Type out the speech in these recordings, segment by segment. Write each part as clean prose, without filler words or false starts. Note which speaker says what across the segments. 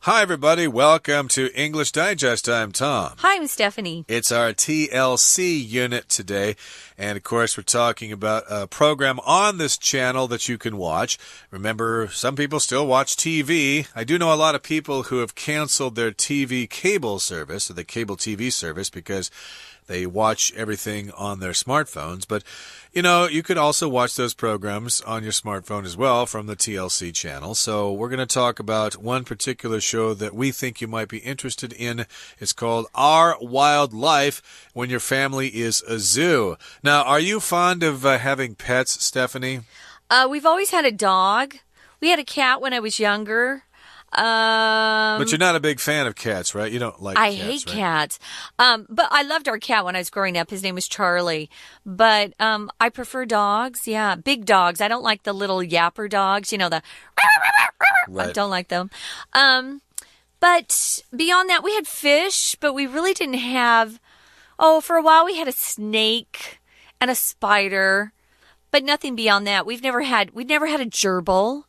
Speaker 1: Hi, everybody. Welcome to English Digest. I'm Tom.
Speaker 2: Hi, I'm Stephanie.
Speaker 1: It's our TLC unit today. And, of course, we're talking about a program on this channel that you can watch. Remember, some people still watch TV. I do know a lot of people who have canceled their TV cable service, or the cable TV service, because they watch everything on their smartphones. But, you know, you could also watch those programs on your smartphone as well from the TLC channel. So we're going to talk about one particular show that we think you might be interested in. It's called Our Wild Life When Your Family is a Zoo. Now, are you fond of having pets, Stephanie?
Speaker 2: We've always had a dog. We had a cat when I was younger.
Speaker 1: But you're not a big fan of cats, right? You don't like cats,
Speaker 2: I hate
Speaker 1: right?
Speaker 2: cats. But I loved our cat when I was growing up. His name was Charlie. But I prefer dogs. Yeah, big dogs. I don't like the little yapper dogs. You know, the...
Speaker 1: Right.
Speaker 2: I don't like them. But beyond that, we had fish, but we really didn't have... Oh, for a while we had a snake and a spider, but nothing beyond that. We'd never had a gerbil.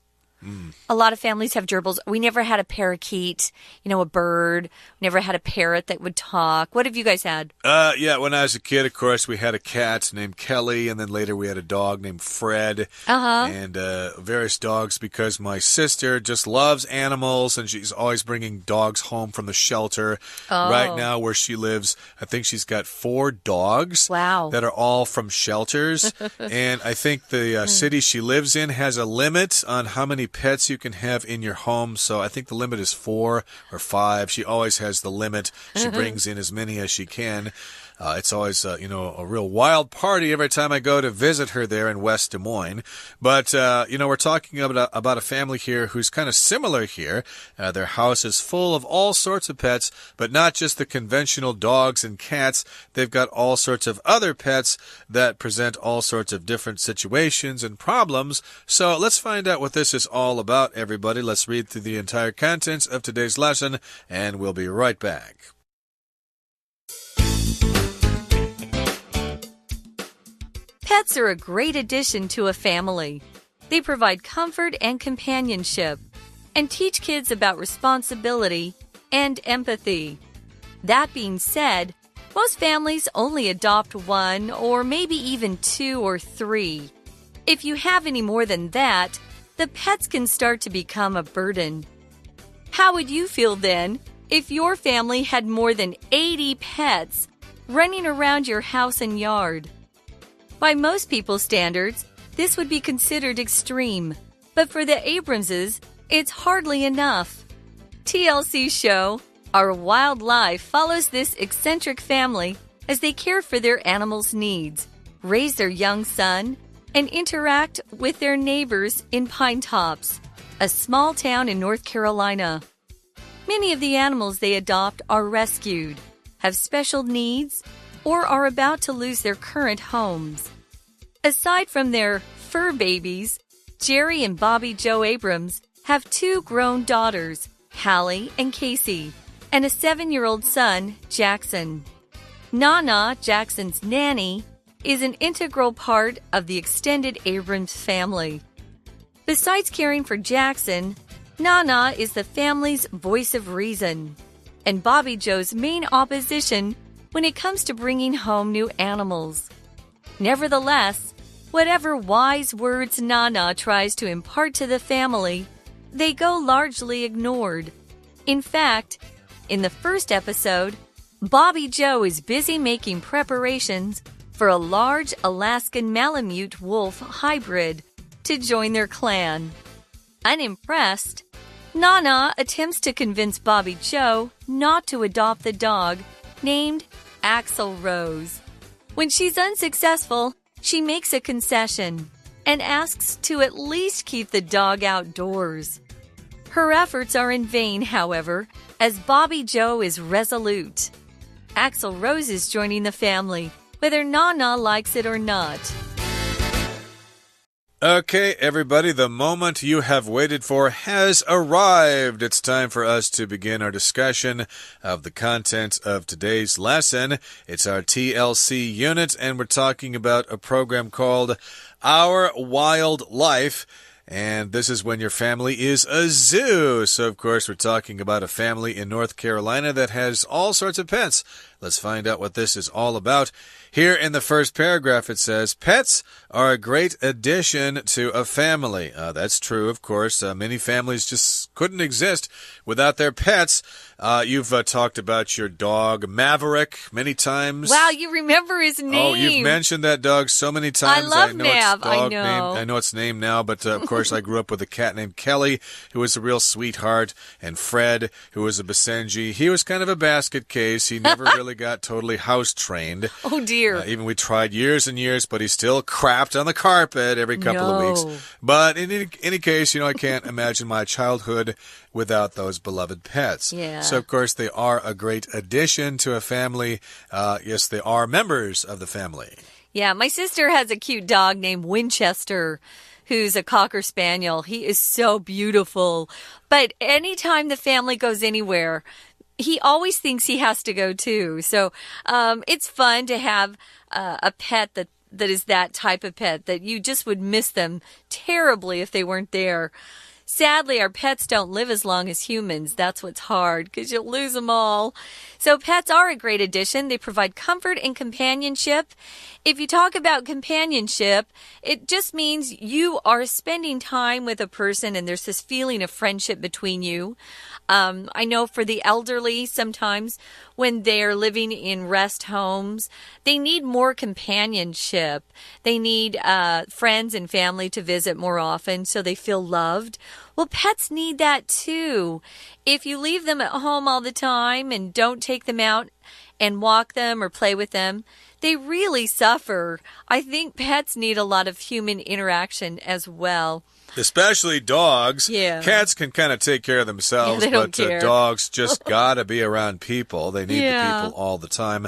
Speaker 2: A lot of families have gerbils. We never had a parakeet, you know, a bird. We never had a parrot that would talk. What have you guys had?
Speaker 1: Yeah, when I was a kid, of course, we had a cat named Kelly, and then later we had a dog named Fred. And various dogs because my sister just loves animals, and she's always bringing dogs home from the shelter. Right now, where she lives, I think she's got 4 dogs.
Speaker 2: Wow.
Speaker 1: That are all from shelters. And I think the city she lives in has a limit on how many pets you can have in your home. So I think the limit is 4 or 5. She always has the limit. She brings in as many as she can. It's always, you know, a real wild party every time I go to visit her there in West Des Moines. But, you know, we're talking about a family here who's kind of similar here. Their house is full of all sorts of pets, but not just the conventional dogs and cats. They've got all sorts of other pets that present all sorts of different situations and problems. So let's find out what this is all about, everybody. Let's read through the entire contents of today's lesson, and we'll be right back.
Speaker 2: Pets are a great addition to a family. They provide comfort and companionship and teach kids about responsibility and empathy. That being said, most families only adopt 1 or maybe even 2 or 3. If you have any more than that, the pets can start to become a burden. How would you feel then if your family had more than 80 pets running around your house and yard? By most people's standards, this would be considered extreme, but for the Abramses, it's hardly enough. TLC's show, Our Wild Life, follows this eccentric family as they care for their animals' needs, raise their young son, and interact with their neighbors in Pine Tops, a small town in North Carolina. Many of the animals they adopt are rescued, have special needs, or are about to lose their current homes. Aside from their fur babies, Jerry and Bobby Joe Abrams have 2 grown daughters, Hallie and Casey, and a 7-year-old son, Jackson. Nana, Jackson's nanny, is an integral part of the extended Abrams family. Besides caring for Jackson, Nana is the family's voice of reason, and Bobby Joe's main opposition when it comes to bringing home new animals. Nevertheless, whatever wise words Nana tries to impart to the family, they go largely ignored. In fact, in the first episode, Bobby Joe is busy making preparations for a large Alaskan Malamute wolf hybrid to join their clan. Unimpressed, Nana attempts to convince Bobby Joe not to adopt the dog named Axel Rose. When she's unsuccessful, she makes a concession and asks to at least keep the dog outdoors. Her efforts are in vain, however, as Bobby Joe is resolute. Axel Rose is joining the family, whether Nana likes it or not.
Speaker 1: Okay, everybody, the moment you have waited for has arrived. It's time for us to begin our discussion of the content of today's lesson. It's our TLC unit, and we're talking about a program called Our Wild Life. And this is when your family is a zoo. So, of course, we're talking about a family in North Carolina that has all sorts of pets. Let's find out what this is all about. Here in the first paragraph, it says, pets are a great addition to a family. That's true, of course. Many families just couldn't exist without their pets. You've talked about your dog, Maverick, many times.
Speaker 2: Wow, you remember his name.
Speaker 1: Oh, you've mentioned that dog so many times.
Speaker 2: I love Mav.
Speaker 1: I know its name now, but of course, I grew up with a cat named Kelly, who was a real sweetheart, and Fred, who was a Basenji. He was kind of a basket case. He never really got totally house trained.
Speaker 2: Oh, dear.
Speaker 1: Even we tried years and years, but he still crapped on the carpet every couple of weeks. But in any case, I can't imagine my childhood without those beloved pets.
Speaker 2: Yeah.
Speaker 1: So, of course, they are a great addition to a family. Yes, they are members of the family.
Speaker 2: Yeah, my sister has a cute dog named Winchester, who's a Cocker Spaniel. He is so beautiful. But anytime the family goes anywhere, he always thinks he has to go too. So it's fun to have a pet that is that type of pet, that you just would miss them terribly if they weren't there. Sadly, our pets don't live as long as humans. That's what's hard, because you'll lose them all. So pets are a great addition. They provide comfort and companionship. If you talk about companionship, it just means you are spending time with a person and there's this feeling of friendship between you. I know for the elderly, sometimes when they're living in rest homes, they need more companionship. They need friends and family to visit more often so they feel loved. Well, pets need that too. If you leave them at home all the time and don't take them out and walk them or play with them, they really suffer. I think pets need a lot of human interaction as well.
Speaker 1: Especially dogs.
Speaker 2: Yeah.
Speaker 1: Cats can kind of take care of themselves,
Speaker 2: they don't
Speaker 1: but
Speaker 2: care.
Speaker 1: Dogs just gotta be around people. They need the people all the time.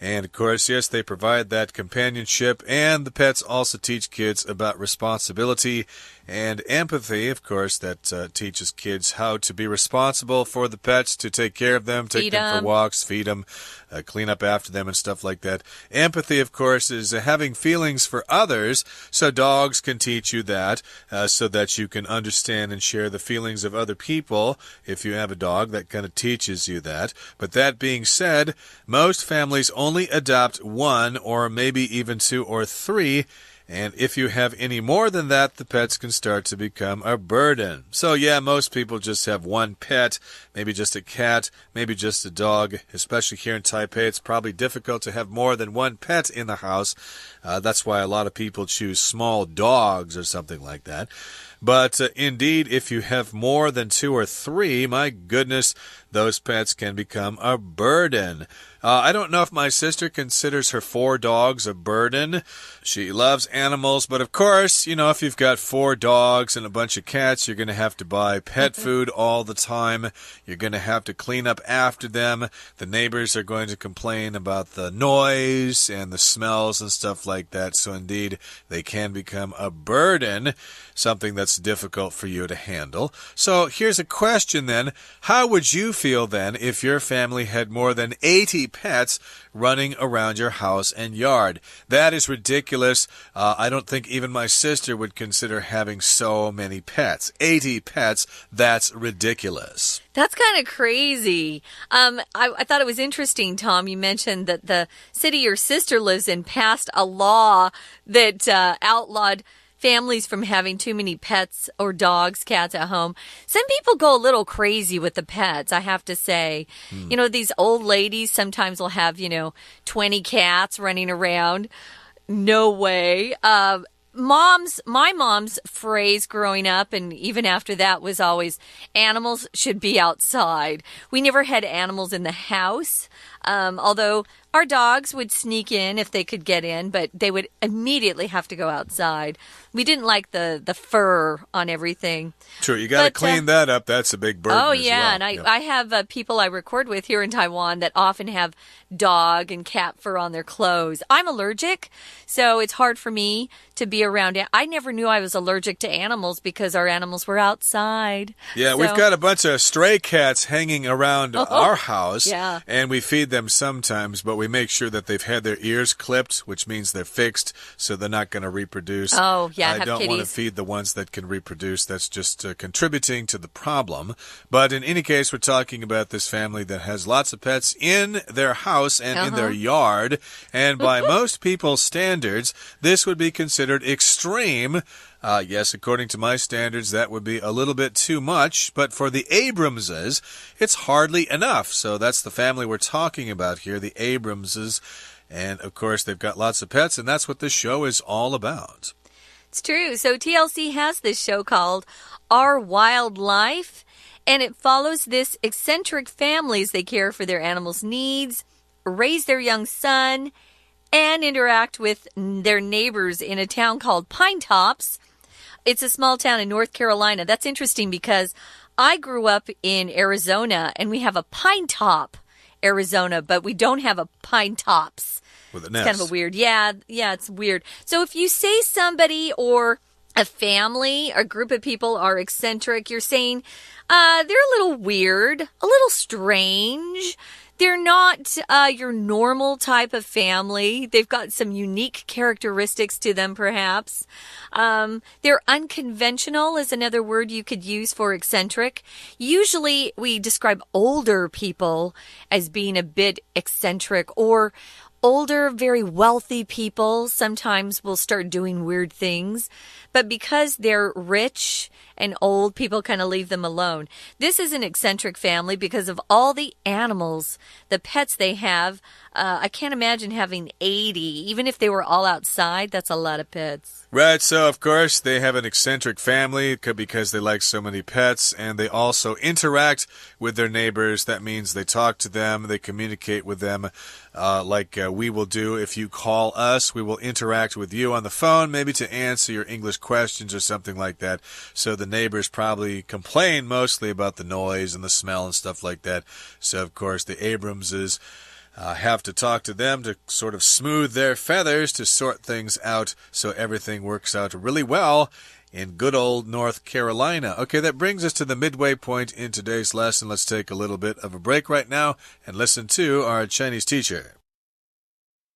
Speaker 1: And, of course, yes, they provide that companionship, and the pets also teach kids about responsibility and empathy. Of course, that teaches kids how to be responsible for the pets, to take care of them, take them for walks, feed them, clean up after them, and stuff like that. Empathy, of course, is having feelings for others, so dogs can teach you that, so that you can understand and share the feelings of other people. If you have a dog, that kind of teaches you that. But that being said, most families only adopt one or maybe even two or three. And if you have any more than that, the pets can start to become a burden. So, yeah, most people just have one pet, maybe just a cat, maybe just a dog. Especially here in Taipei, it's probably difficult to have more than one pet in the house. That's why a lot of people choose small dogs or something like that. But indeed, if you have more than two or three, my goodness, those pets can become a burden. I don't know if my sister considers her 4 dogs a burden. She loves animals, but of course, if you've got 4 dogs and a bunch of cats, you're going to have to buy pet food all the time. You're going to have to clean up after them. The neighbors are going to complain about the noise and the smells and stuff like that. So indeed, they can become a burden, something that's difficult for you to handle. So here's a question then. How would you feel then if your family had more than 80 pets running around your house and yard? That is ridiculous. I don't think even my sister would consider having so many pets. 80 pets, that's ridiculous.
Speaker 2: That's kind of crazy. I thought it was interesting, Tom. You mentioned that the city your sister lives in passed a law that outlawed families from having too many pets or dogs, cats at home. Some people go a little crazy with the pets, I have to say. These old ladies sometimes will have, 20 cats running around. No way. My mom's phrase growing up and even after that was always, animals should be outside. We never had animals in the house, although our dogs would sneak in if they could get in, but they would immediately have to go outside. We didn't like the fur on everything.
Speaker 1: True, you got to clean that up. That's a big burden.
Speaker 2: Oh,
Speaker 1: as
Speaker 2: yeah,
Speaker 1: well.
Speaker 2: and I have people I record with here in Taiwan that often have dog and cat fur on their clothes. I'm allergic, so it's hard for me to be around it. I never knew I was allergic to animals because our animals were outside.
Speaker 1: Yeah, we've got a bunch of stray cats hanging around our house, and we feed them sometimes, but we make sure that they've had their ears clipped, which means they're fixed, so they're not going to reproduce.
Speaker 2: Oh, yeah,
Speaker 1: I don't want to feed the ones that can reproduce. That's just contributing to the problem. But in any case, we're talking about this family that has lots of pets in their house and in their yard, and by most people's standards, this would be considered extreme. Yes, according to my standards, that would be a little bit too much. But for the Abramses, it's hardly enough. So that's the family we're talking about here, the Abramses. And, of course, they've got lots of pets, and that's what this show is all about.
Speaker 2: It's true. So TLC has this show called Our Wild Life, and it follows this eccentric families. They care for their animals' needs, raise their young son, and interact with their neighbors in a town called Pine Tops. It's a small town in North Carolina. That's interesting because I grew up in Arizona, and we have a Pine Top, Arizona, but we don't have a Pine Tops.
Speaker 1: With a
Speaker 2: nest.
Speaker 1: nest.
Speaker 2: It's kind of a weird. Yeah, it's weird. So if you say somebody or a family, a group of people are eccentric, you're saying they're a little weird, a little strange. They're not your normal type of family. They've got some unique characteristics to them, perhaps. They're unconventional is another word you could use for eccentric. Usually we describe older people as being a bit eccentric, or older, very wealthy people sometimes will start doing weird things. But because they're rich and old, people kind of leave them alone. This is an eccentric family because of all the animals, the pets they have. I can't imagine having 80. Even if they were all outside, that's a lot of pets.
Speaker 1: Right, so of course they have an eccentric family because they like so many pets, and they also interact with their neighbors. That means they talk to them, they communicate with them like we will do. If you call us, we will interact with you on the phone, maybe to answer your English questions or something like that. So the neighbors probably complain mostly about the noise and the smell and stuff like that. So of course the Abramses have to talk to them to sort of smooth their feathers, to sort things out so everything works out really well in good old North Carolina. Okay, that brings us to the midway point in today's lesson. Let's take a little bit of a break right now and listen to our Chinese teacher.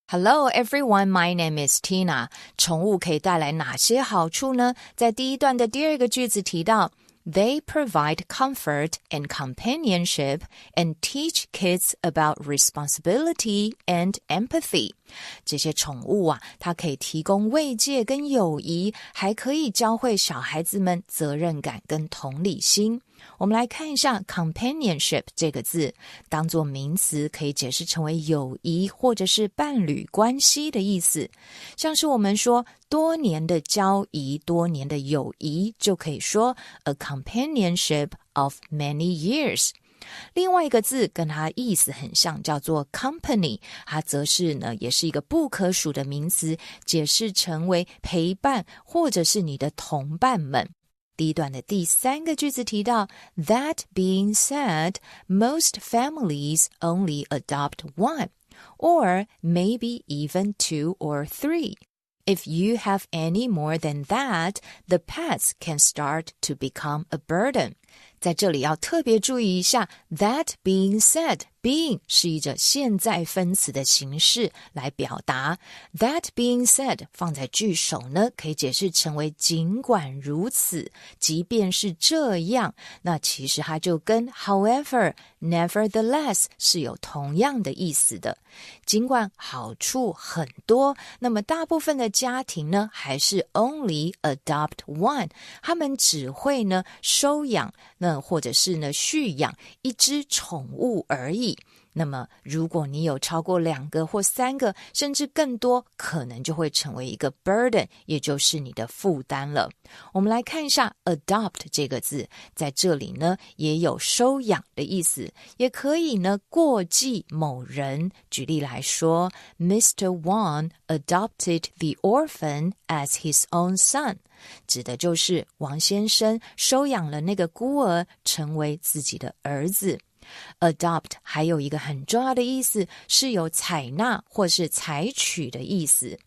Speaker 3: Hello everyone, my name is Tina. 宠物可以带来哪些好处呢？在第一段的第二个句子提到，They provide comfort and companionship and teach kids about responsibility and empathy. 这些宠物啊，它可以提供慰藉跟友谊，还可以教会小孩子们责任感跟同理心。我们来看一下 companionship 这个字，当作名词可以解释成为友谊或者是伴侣关系的意思。像是我们说多年的交谊，多年的友谊，就可以说 a companionship of many years。另外一个字跟它意思很像，叫做 company， 它则是呢也是一个不可数的名词，解释成为陪伴或者是你的同伴们。第一段的第三个句子提到 That being said, most families only adopt one, or maybe even two or three. If you have any more than that, the pets can start to become a burden. 在这里要特别注意一下 That being said, being 是一个现在分词的形式来表达 That being said 放在句首呢，可以解释成为尽管如此，即便是这样，那其实它就跟 however, nevertheless 是有同样的意思的。尽管好处很多，那么大部分的家庭呢还是 only adopt one， 他们只会呢收养或者是呢蓄养一只宠物而已。那么如果你有超过2个或3个甚至更多，可能就会成为一个 burden， 也就是你的负担了。我们来看一下 adopt 这个字，在这里呢也有收养的意思，也可以呢过继某人。举例来说 Mr. Wang adopted the orphan as his own son， 指的就是王先生收养了那个孤儿成为自己的儿子。Adopt 还有一个很重要的意思，是有采纳或是采取的意思。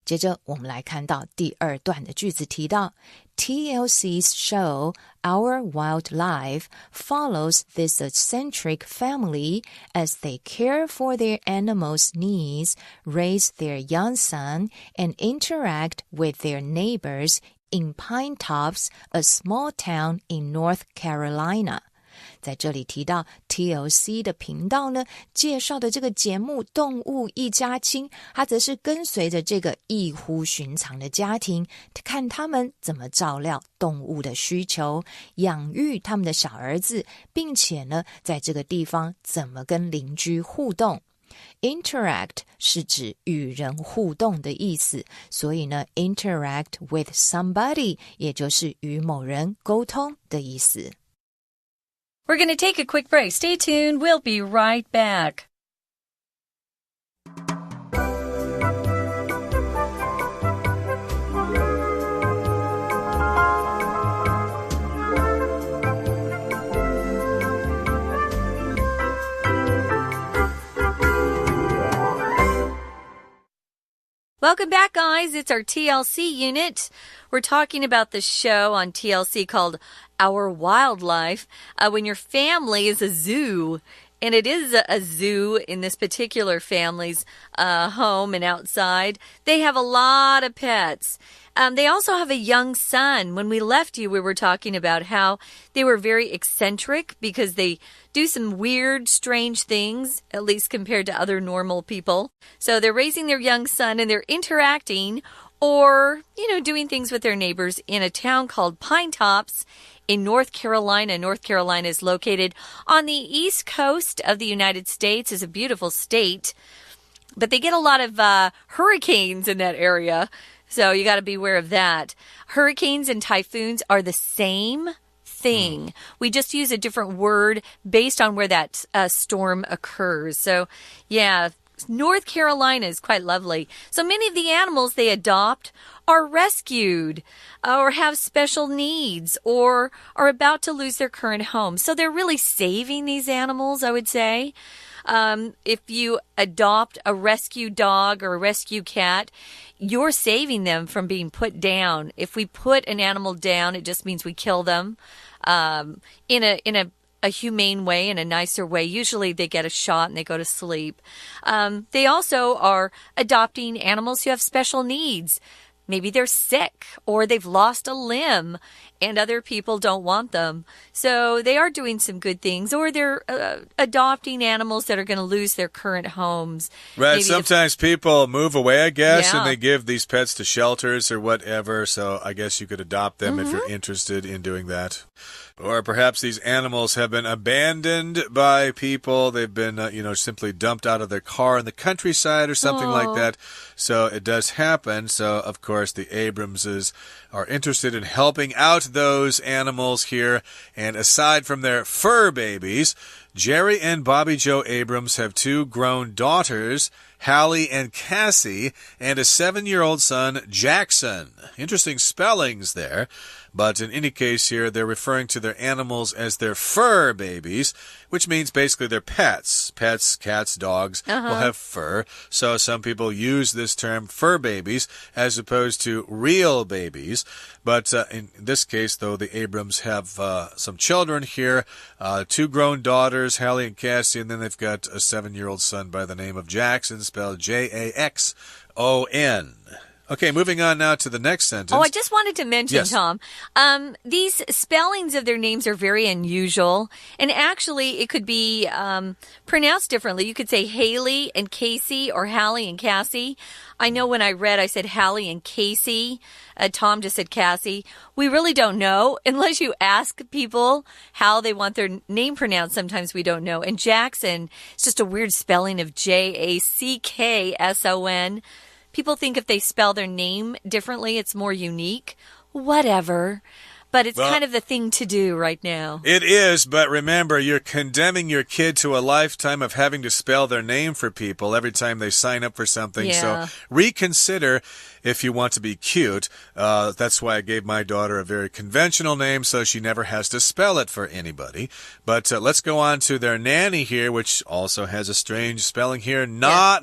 Speaker 3: 接着我们来看到第二段的句子提到 TLC's show Our Wildlife follows this eccentric family as they care for their animals' needs, raise their young son, and interact with their neighbors in Pine Tops, a small town in North Carolina.在这里提到 TLC 的频道呢，介绍的这个节目动物一家亲，它则是跟随着这个异乎寻常的家庭，看他们怎么照料动物的需求，养育他们的小儿子，并且呢，在这个地方怎么跟邻居互动。Interact 是指与人互动的意思，所以呢 interact with somebody 也就是与某人沟通的意思。
Speaker 2: We're going to take a quick break. Stay tuned. We'll be right back. Welcome back, guys. It's our TLC unit. We're talking about the show on TLC called Our Wildlife. When your family is a zoo, and it is a zoo in this particular family's home and outside, they have a lot of pets. They also have a young son. When we left you, we were talking about how they were very eccentric because they do some weird, strange things, at least compared to other normal people. So they're raising their young son and they're interacting or, doing things with their neighbors in a town called Pine Tops in North Carolina. North Carolina is located on the east coast of the United States. It's a beautiful state, but they get a lot of hurricanes in that area. So you got to be aware of that. Hurricanes and typhoons are the same thing. We just use a different word based on where that storm occurs. So, yeah, North Carolina is quite lovely. So many of the animals they adopt are rescued or have special needs or are about to lose their current home. So they're really saving these animals, I would say. If you adopt a rescue dog or a rescue cat, you're saving them from being put down. If we put an animal down, it just means we kill them in a humane way, in a nicer way. Usually they get a shot and they go to sleep. They also are adopting animals who have special needs. Maybe they're sick or they've lost a limb and other people don't want them. So they are doing some good things, or they're adopting animals that are going to lose their current homes.
Speaker 1: Right. Maybe sometimes people move away, I guess,
Speaker 2: yeah.
Speaker 1: and they give these pets to shelters or whatever. So I guess you could adopt them if you're interested in doing that. Or perhaps these animals have been abandoned by people. They've been, simply dumped out of their car in the countryside or something like that. So it does happen. So, of course, the Abramses are interested in helping out those animals here. And aside from their fur babies, Jerry and Bobby Joe Abrams have two grown daughters, Hallie and Cassie, and a 7-year-old son, Jackson. Interesting spellings there. But in any case here, they're referring to their animals as their fur babies, which means basically they're pets. Pets, cats, dogs will have fur. So some people use this term fur babies as opposed to real babies. But in this case, though, the Abrams have some children here, two grown daughters, Hallie and Cassie, and then they've got a 7-year-old son by the name of Jackson, spelled Jackson. Okay, moving on now to the next sentence.
Speaker 2: Oh, I just wanted to mention,
Speaker 1: yes.
Speaker 2: Tom, these spellings of their names are very unusual. And actually, it could be pronounced differently. You could say Haley and Casey or Hallie and Cassie. I know when I read, I said Hallie and Casey. Tom just said Cassie. We really don't know. Unless you ask people how they want their name pronounced, sometimes we don't know. And Jackson, it's just a weird spelling of Jackson. People think if they spell their name differently, it's more unique. Whatever. But it's kind of the thing to do right now.
Speaker 1: It is, but remember, you're condemning your kid to a lifetime of having to spell their name for people every time they sign up for something.
Speaker 2: Yeah.
Speaker 1: So reconsider if you want to be cute. That's why I gave my daughter a very conventional name so she never has to spell it for anybody. But let's go on to their nanny here, which also has a strange spelling here. Na.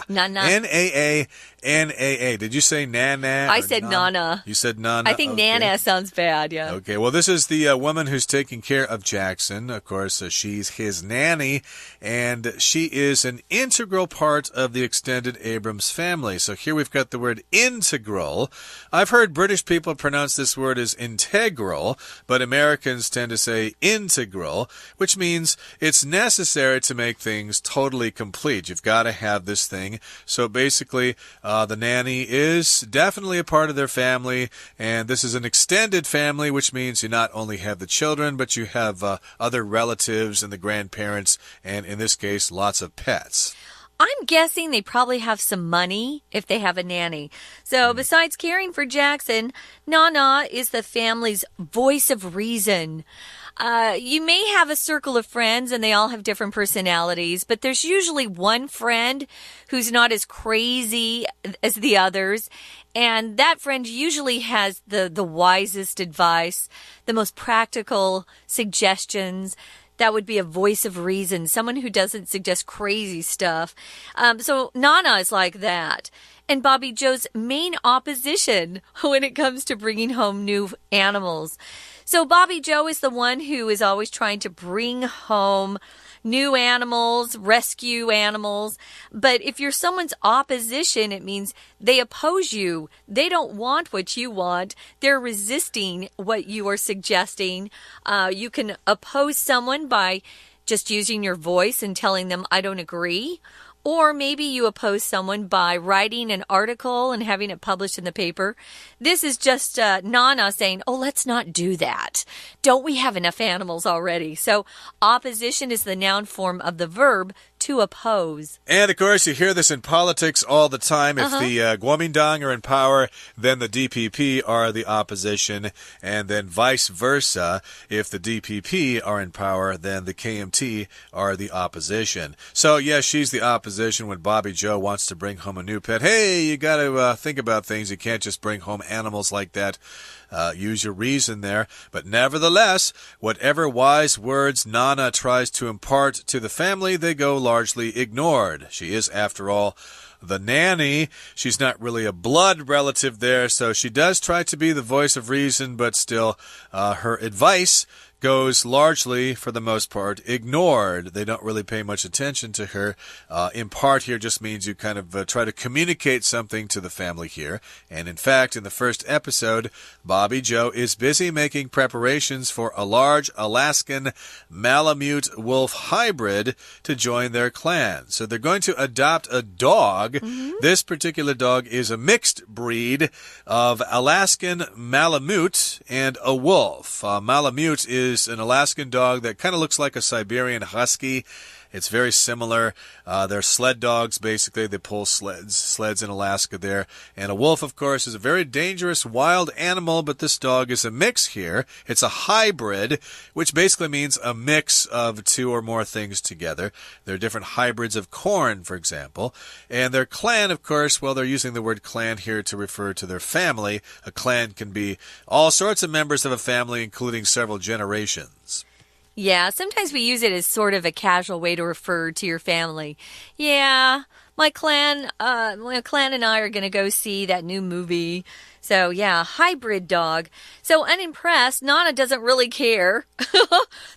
Speaker 1: N-A-A. N-A-A. Did you say Nana?
Speaker 2: I said Nana.
Speaker 1: You said Nana?
Speaker 2: I think
Speaker 1: okay.
Speaker 2: Nana sounds bad, yeah.
Speaker 1: Okay, well, this is the woman who's taking care of Jackson. Of course, she's his nanny, and she is an integral part of the extended Abrams family. So here we've got the word integral. I've heard British people pronounce this word as integral, but Americans tend to say integral, which means it's necessary to make things totally complete. You've got to have this thing. So basically, the nanny is definitely a part of their family, and this is an extended family, which means you not only have the children, but you have other relatives and the grandparents, and in this case, lots of pets.
Speaker 2: I'm guessing they probably have some money if they have a nanny. So besides caring for Jackson, Nana is the family's voice of reason. You may have a circle of friends and they all have different personalities, but there's usually one friend who's not as crazy as the others. And that friend usually has the wisest advice, the most practical suggestions. That would be a voice of reason, someone who doesn't suggest crazy stuff. So Nana is like that. And Bobby Joe's main opposition when it comes to bringing home new animals. So Bobby Joe is the one who is always trying to bring home new animals, rescue animals. But if you're someone's opposition, it means they oppose you. They don't want what you want. They're resisting what you are suggesting. You can oppose someone by just using your voice and telling them, I don't agree. Or maybe you oppose someone by writing an article and having it published in the paper. This is just Nana saying, oh, let's not do that. Don't we have enough animals already? So opposition is the noun form of the verb to oppose.
Speaker 1: And, of course, you hear this in politics all the time. If the Kuomintang are in power, then the DPP are the opposition. And then vice versa. If the DPP are in power, then the KMT are the opposition. So, yes, she's the opposition when Bobby Joe wants to bring home a new pet. Hey, you got to think about things. You can't just bring home animals like that. Use your reason there. But nevertheless, whatever wise words Nana tries to impart to the family, they go largely ignored. She is, after all, the nanny. She's not really a blood relative there, so she does try to be the voice of reason, but still her advice goes largely, for the most part, ignored. They don't really pay much attention to her. In part here just means you kind of try to communicate something to the family here. And in fact, in the first episode, Bobby Joe is busy making preparations for a large Alaskan Malamute wolf hybrid to join their clan. So they're going to adopt a dog. This particular dog is a mixed breed of Alaskan Malamute and a wolf. Malamute is an Alaskan dog that kind of looks like a Siberian husky. It's very similar. They're sled dogs, basically. They pull sleds in Alaska there. And a wolf, of course, is a very dangerous wild animal, but this dog is a mix here. It's a hybrid, which basically means a mix of two or more things together. There are different hybrids of corn, for example. And their clan, of course, well, they're using the word clan here to refer to their family. A clan can be all sorts of members of a family, including several generations.
Speaker 2: Yeah, sometimes we use it as sort of a casual way to refer to your family. Yeah, my clan and I are going to go see that new movie. So, yeah, hybrid dog. So unimpressed, Nana doesn't really care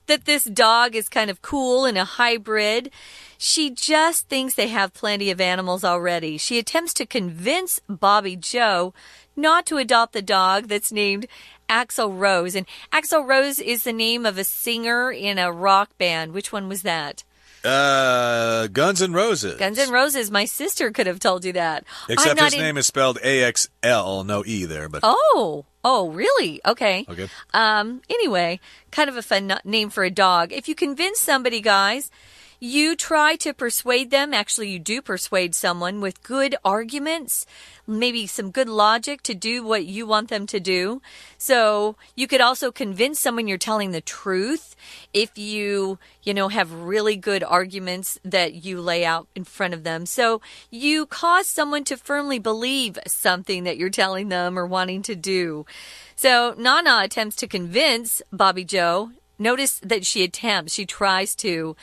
Speaker 2: that this dog is kind of cool and a hybrid. She just thinks they have plenty of animals already. She attempts to convince Bobby Joe not to adopt the dog that's named Axl Rose. And Axl Rose is the name of a singer in a rock band. Which one was that?
Speaker 1: Guns N' Roses.
Speaker 2: Guns N' Roses. My sister could have told you that.
Speaker 1: Except his name is spelled A-X-L, no E there. But
Speaker 2: Oh, really? Okay.
Speaker 1: Okay.
Speaker 2: Anyway, kind of a fun name for a dog. If you convince somebody, guys, you try to persuade them. Actually, you do persuade someone with good arguments, maybe some good logic to do what you want them to do. So you could also convince someone you're telling the truth if you have really good arguments that you lay out in front of them. So you cause someone to firmly believe something that you're telling them or wanting to do. So Nana attempts to convince Bobby Joe. Notice that she tries to,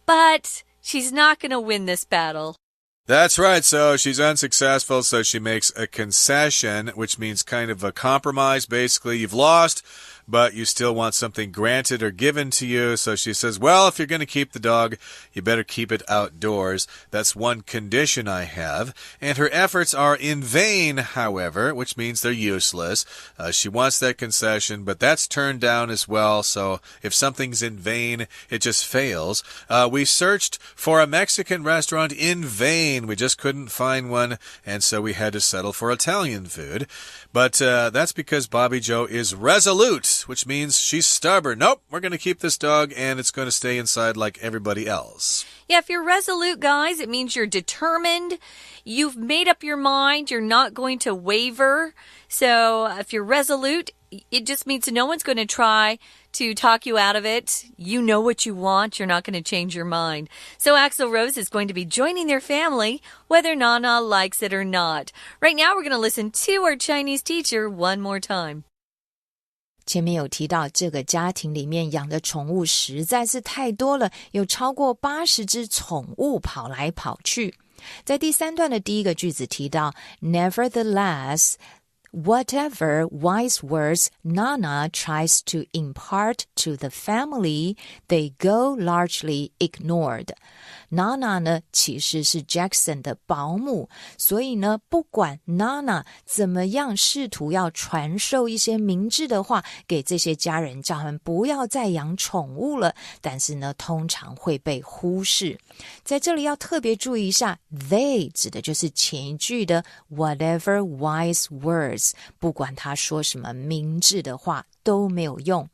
Speaker 2: but she's not going to win this battle.
Speaker 1: That's right. So she's unsuccessful, so she makes a concession, which means kind of a compromise. Basically, you've lost, but you still want something granted or given to you. So she says, well, if you're going to keep the dog, you better keep it outdoors. That's one condition I have. And her efforts are in vain, however, which means they're useless. She wants that concession, but that's turned down as well. So if something's in vain, it just fails. We searched for a Mexican restaurant in vain. We just couldn't find one, and so we had to settle for Italian food. But that's because Bobby Joe is resolute, which means she's stubborn. Nope, we're going to keep this dog, and it's going to stay inside like everybody else.
Speaker 2: Yeah, if you're resolute, guys, it means you're determined. You've made up your mind. You're not going to waver. So if you're resolute, it just means no one's going to try to talk you out of it. You know what you want. You're not going to change your mind. So Axl Rose is going to be joining their family, whether Nana likes it or not. Right now, we're going to listen to our Chinese teacher one more time.
Speaker 3: 前面有提到这个家庭里面养的宠物实在是太多了，有超过80只宠物跑来跑去。在第3段的第一个句子提到 Nevertheless, whatever wise words Nana tries to impart to the family, they go largely ignored. Nana 呢其实是 Jackson 的保姆，所以呢不管 Nana 怎么样试图要传授一些明智的话给这些家人，叫他们不要再养宠物了，但是呢通常会被忽视。在这里要特别注意一下 they 指的就是前一句的 whatever wise words， 不管他说什么明智的话都没有用。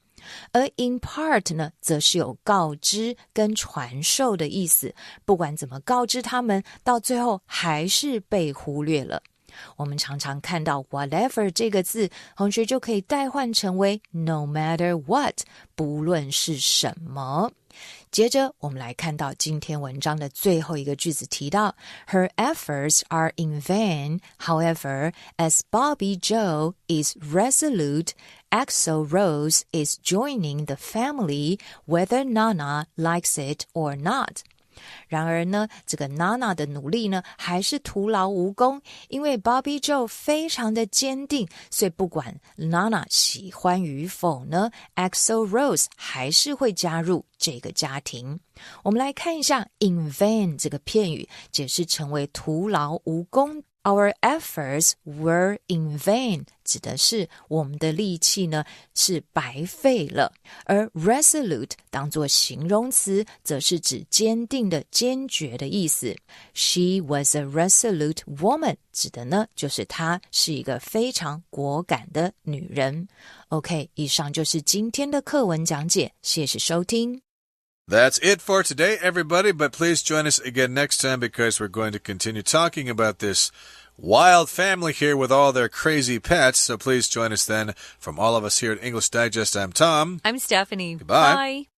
Speaker 3: 而 impart 呢则是有告知跟传授的意思，不管怎么告知他们，到最后还是被忽略了。我们常常看到 whatever 这个字，同学就可以代换成为 no matter what， 不论是什么。接着我们来看到今天文章的最后一个句子提到 Her efforts are in vain, however, as Bobby Joe is resolute, Axl Rose is joining the family whether Nana likes it or not. 然而呢，这个 Nana 的努力呢还是徒劳无功，因为 Bobby Joe 非常的坚定，所以不管 Nana 喜欢与否呢， Axl Rose 还是会加入这个家庭。我们来看一下 in vain 这个片语，解释成为徒劳无功。Our efforts were in vain 指的是我们的力气呢是白费了，而 resolute 当作形容词则是指坚定的坚决的意思。She was a resolute woman 指的呢就是她是一个非常果敢的女人。OK， 以上就是今天的课文讲解，谢谢收听。
Speaker 1: That's it for today, everybody, but please join us again next time because we're going to continue talking about this wild family here with all their crazy pets. So please join us then. From all of us here at English Digest, I'm Tom.
Speaker 2: I'm Stephanie.
Speaker 1: Goodbye.
Speaker 2: Bye.